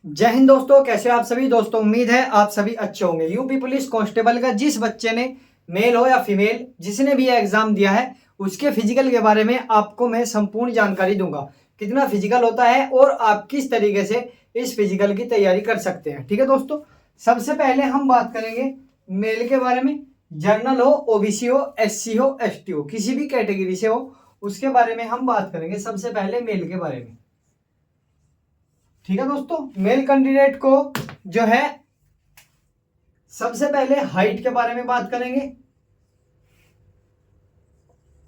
जय हिंद दोस्तों, कैसे हो आप सभी दोस्तों। उम्मीद है आप सभी अच्छे होंगे। यूपी पुलिस कांस्टेबल का जिस बच्चे ने, मेल हो या फीमेल, जिसने भी ये एग्जाम दिया है, उसके फिजिकल के बारे में आपको मैं संपूर्ण जानकारी दूंगा। कितना फिजिकल होता है और आप किस तरीके से इस फिजिकल की तैयारी कर सकते हैं। ठीक है दोस्तों, सबसे पहले हम बात करेंगे मेल के बारे में। जर्नल हो, ओबीसी हो, एससी हो, एसटी हो, किसी भी कैटेगरी से हो, उसके बारे में हम बात करेंगे। सबसे पहले मेल के बारे में। ठीक है दोस्तों, मेल कैंडिडेट को जो है सबसे पहले हाइट के बारे में बात करेंगे।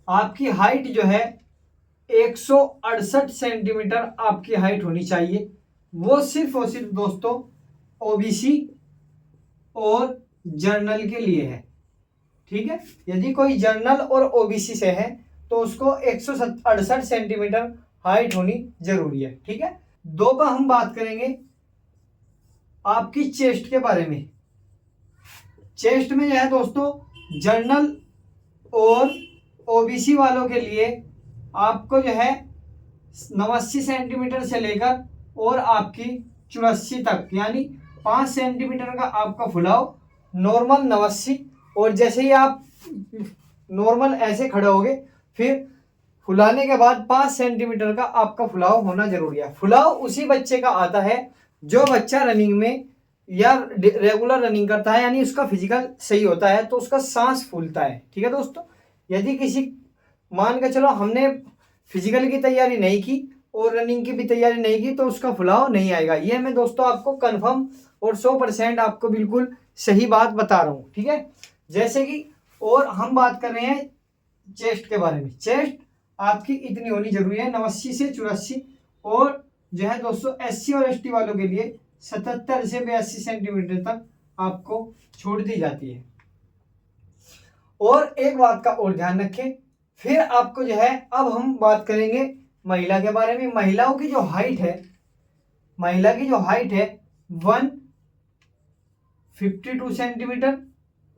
आपकी हाइट जो है 168 सेंटीमीटर आपकी हाइट होनी चाहिए। वो सिर्फ और सिर्फ दोस्तों ओबीसी और जर्नल के लिए है। ठीक है, यदि कोई जर्नल और ओबीसी से है तो उसको 168 सेंटीमीटर हाइट होनी जरूरी है। ठीक है, दो पर हम बात करेंगे आपकी चेस्ट के बारे में। चेस्ट में जो है दोस्तों जर्नल और ओबीसी वालों के लिए आपको जो है 89 सेंटीमीटर से लेकर और आपकी 84 तक, यानी 5 सेंटीमीटर का आपका फुलाव नॉर्मल 89, और जैसे ही आप नॉर्मल ऐसे खड़े होगे फिर फुलाने के बाद 5 सेंटीमीटर का आपका फुलाव होना जरूरी है। फुलाव उसी बच्चे का आता है जो बच्चा रनिंग में या रेगुलर रनिंग करता है, यानी उसका फिजिकल सही होता है तो उसका सांस फूलता है। ठीक है दोस्तों, यदि किसी, मान के चलो हमने फिजिकल की तैयारी नहीं की और रनिंग की भी तैयारी नहीं की तो उसका फुलाव नहीं आएगा। ये मैं दोस्तों आपको कंफर्म और 100% आपको बिल्कुल सही बात बता रहा हूँ। ठीक है, जैसे कि और हम बात कर रहे हैं चेस्ट के बारे में। चेस्ट आपकी इतनी होनी जरूरी है 89 से 84, और जो है दोस्तों एससी और एसटी वालों के लिए 77 से 82 सेंटीमीटर तक आपको छूट दी जाती है। और एक बात का और ध्यान रखें, फिर आपको जो है, अब हम बात करेंगे महिला के बारे में। महिलाओं की जो हाइट है, महिला की जो हाइट है 152 सेंटीमीटर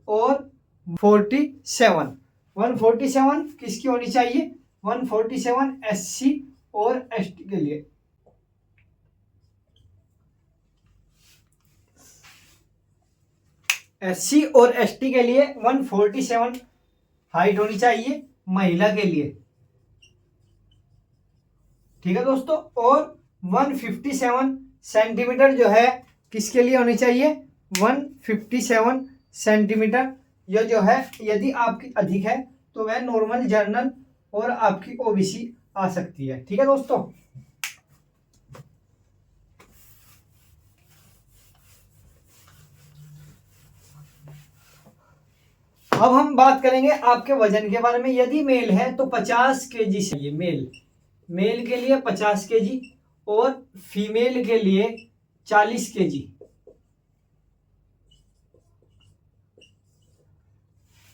और 147 किसकी होनी चाहिए? 147 एससी और एसटी के लिए। एससी और एसटी के लिए 147 हाइट होनी चाहिए महिला के लिए। ठीक है दोस्तों, और 157 सेंटीमीटर जो है किसके लिए होनी चाहिए? 157 सेंटीमीटर यह जो है, यदि आपकी अधिक है तो वह नॉर्मल, जर्नल और आपकी ओबीसी आ सकती है। ठीक है दोस्तों, अब हम बात करेंगे आपके वजन के बारे में। यदि मेल है तो 50 केजी चाहिए। मेल के लिए 50 केजी और फीमेल के लिए 40 केजी।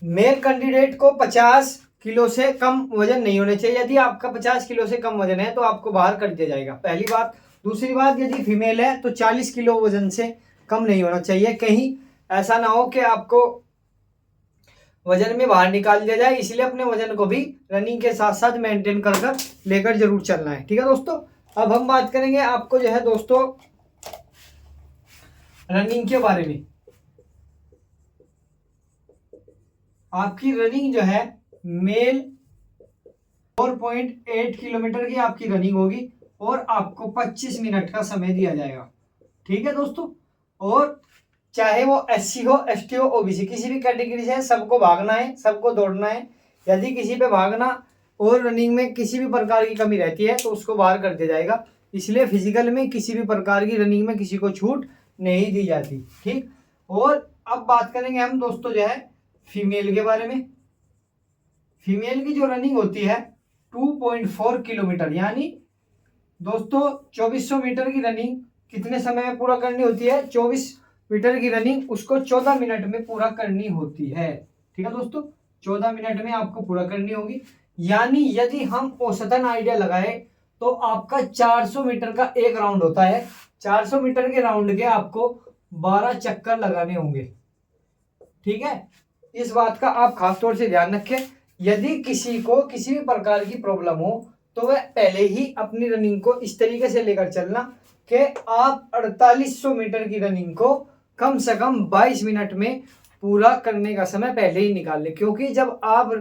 मेल कैंडिडेट को 50 किलो से कम वजन नहीं होना चाहिए। यदि आपका 50 किलो से कम वजन है तो आपको बाहर कर दिया जाएगा, पहली बात। दूसरी बात, यदि फीमेल है तो 40 किलो वजन से कम नहीं होना चाहिए। कहीं ऐसा ना हो कि आपको वजन में बाहर निकाल दिया जाए, इसलिए अपने वजन को भी रनिंग के साथ साथ मेंटेन कर लेकर जरूर चलना है। ठीक है दोस्तों, अब हम बात करेंगे आपको जो है दोस्तों रनिंग के बारे में। आपकी रनिंग जो है मेल 4.8 किलोमीटर की आपकी रनिंग होगी और आपको 25 मिनट का समय दिया जाएगा। ठीक है दोस्तों, और चाहे वो एससी हो, एसटी हो, ओबीसी, किसी भी कैटेगरी से है, सबको भागना है, सबको दौड़ना है। यदि किसी पे भागना और रनिंग में किसी भी प्रकार की कमी रहती है तो उसको बाहर कर दिया जाएगा। इसलिए फिजिकल में किसी भी प्रकार की, रनिंग में किसी को छूट नहीं दी जाती। ठीक, और अब बात करेंगे हम दोस्तों जो है फीमेल के बारे में। फीमेल की जो रनिंग होती है 2.4 किलोमीटर, यानी दोस्तों 2400 मीटर की रनिंग कितने समय में पूरा करनी होती है? 24 मीटर की रनिंग उसको 14 मिनट में पूरा करनी होती है। ठीक है दोस्तों, 14 मिनट में आपको पूरा करनी होगी। यानी यदि हम औसतन आइडिया लगाए तो आपका 400 मीटर का एक राउंड होता है। 400 मीटर के राउंड के आपको 12 चक्कर लगाने होंगे। ठीक है, इस बात का आप खासतौर से ध्यान रखें। यदि किसी को किसी भी प्रकार की प्रॉब्लम हो तो वह पहले ही अपनी रनिंग को इस तरीके से लेकर चलना कि आप 4800 मीटर की रनिंग को कम से कम 22 मिनट में पूरा करने का समय पहले ही निकाल लें, क्योंकि जब आप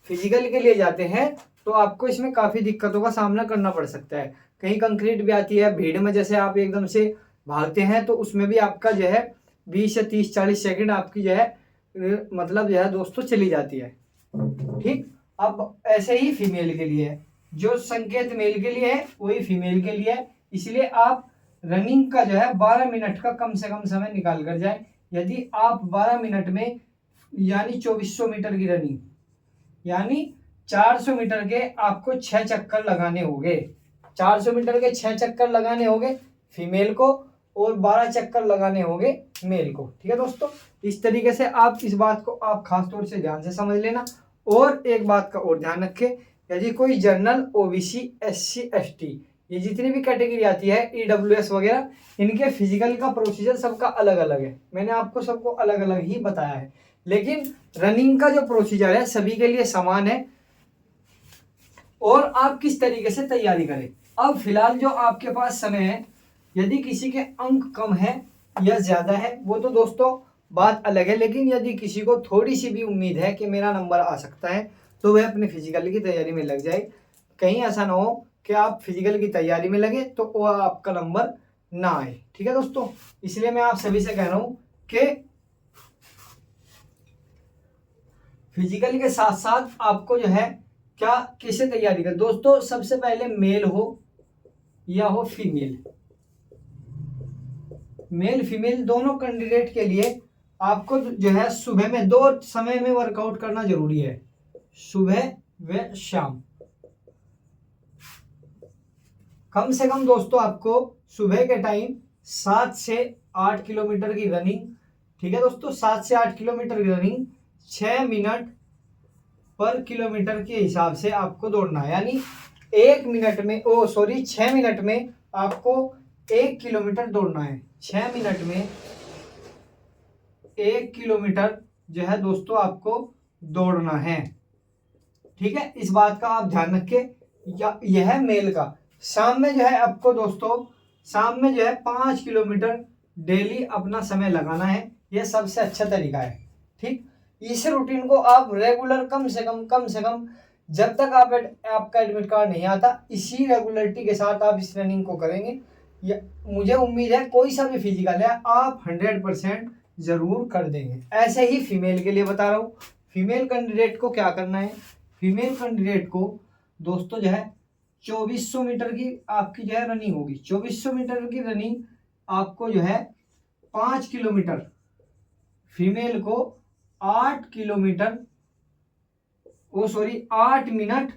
फिजिकल के लिए जाते हैं तो आपको इसमें काफ़ी दिक्कतों का सामना करना पड़ सकता है। कहीं कंक्रीट भी आती है, भीड़ में जैसे आप एकदम से भागते हैं तो उसमें भी आपका जो है 20 या 30-40 सेकंड आपकी जो है मतलब जो है दोस्तों चली जाती है। ठीक, अब ऐसे ही फीमेल के लिए है, जो संकेत मेल के लिए है वही फीमेल के लिए है। इसलिए आप रनिंग का जो है 12 मिनट का कम से कम समय निकाल कर जाए। यदि आप 12 मिनट में यानी 2400 मीटर की रनिंग यानी 400 मीटर के आपको 6 चक्कर लगाने होंगे। 400 मीटर के 6 चक्कर लगाने होंगे फीमेल को और 12 चक्कर लगाने होंगे मेल को। ठीक है दोस्तों, इस तरीके से आप इस बात को आप खास तौर से ध्यान से समझ लेना। और एक बात का और ध्यान रखें, यदि कोई जनरल, ओबीसी, एससी, एसटी, ये जितनी भी कैटेगरी आती है, ईडब्ल्यूएस वगैरह, इनके फिजिकल का प्रोसीजर सबका अलग अलग है। मैंने आपको सबको अलग अलग ही बताया है, लेकिन रनिंग का जो प्रोसीजर है सभी के लिए समान है। और आप किस तरीके से तैयारी करें, अब फिलहाल जो आपके पास समय है, यदि किसी के अंक कम है या ज्यादा है वो तो दोस्तों बात अलग है, लेकिन यदि किसी को थोड़ी सी भी उम्मीद है कि मेरा नंबर आ सकता है तो वह अपने फिजिकल की तैयारी में लग जाए। कहीं ऐसा ना हो कि आप फिजिकल की तैयारी में लगे तो वो आपका नंबर ना आए। ठीक है दोस्तों, इसलिए मैं आप सभी से कह रहा हूं कि फिजिकल के साथ साथ आपको जो है क्या कैसे तैयारी कर दोस्तों, सबसे पहले मेल हो या हो फीमेल, मेल फीमेल दोनों कैंडिडेट के लिए आपको जो है सुबह में 2 समय में वर्कआउट करना जरूरी है, सुबह व शाम। कम से कम दोस्तों आपको सुबह के टाइम 7 से 8 किलोमीटर की रनिंग, ठीक है दोस्तों, 7 से 8 किलोमीटर की रनिंग 6 मिनट पर किलोमीटर के हिसाब से आपको दौड़ना है। यानी 6 मिनट में आपको 1 किलोमीटर दौड़ना है। 6 मिनट में 1 किलोमीटर जो है दोस्तों आपको दौड़ना है। ठीक है, इस बात का आप ध्यान रखें। यह है मेल का। शाम में जो है आपको दोस्तों, शाम में जो है 5 किलोमीटर डेली अपना समय लगाना है। यह सबसे अच्छा तरीका है। ठीक, इस रूटीन को आप रेगुलर कम से कम जब तक आपका एडमिट कार्ड नहीं आता, इसी रेगुलरिटी के साथ आप इस रनिंग को करेंगे, मुझे उम्मीद है कोई सा भी फिजिकल है आप 100% जरूर कर देंगे। ऐसे ही फीमेल के लिए बता रहा हूँ। फीमेल कैंडिडेट को क्या करना है, फीमेल कैंडिडेट को दोस्तों जो है 2400 मीटर की आपकी जो है रनिंग होगी। 2400 मीटर की रनिंग आपको जो है 5 किलोमीटर, फीमेल को 8 किलोमीटर 8 मिनट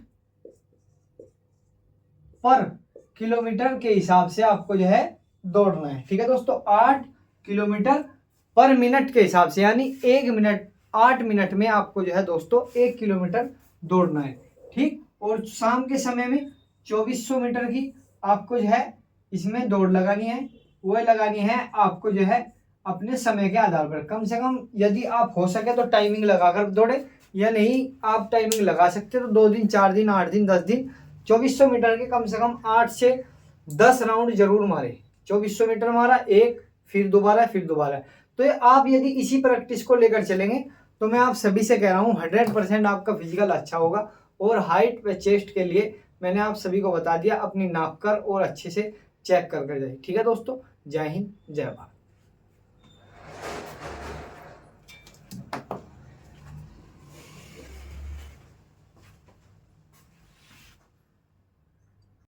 पर किलोमीटर के हिसाब से आपको जो है दौड़ना है। ठीक है दोस्तों, 8 किलोमीटर पर मिनट के हिसाब से, यानी 8 मिनट में आपको जो है दोस्तों 1 किलोमीटर दौड़ना है। ठीक, और शाम के समय में 2400 मीटर की आपको जो है इसमें दौड़ लगानी है। वो लगानी है आपको जो है अपने समय के आधार पर। कम से कम यदि आप हो सके तो टाइमिंग लगाकर दौड़े, या नहीं आप टाइमिंग लगा सकते तो 2 दिन, 4 दिन, 8 दिन, 10 दिन 2400 मीटर के कम से कम 8 से 10 राउंड जरूर मारे। 2400 मीटर मारा, एक फिर दोबारा तो ये आप यदि इसी प्रैक्टिस को लेकर चलेंगे तो मैं आप सभी से कह रहा हूँ 100% आपका फिजिकल अच्छा होगा। और हाइट व चेस्ट के लिए मैंने आप सभी को बता दिया, अपनी नाप कर और अच्छे से चेक कर जाइए। ठीक है दोस्तों, जय हिंद, जय भारत।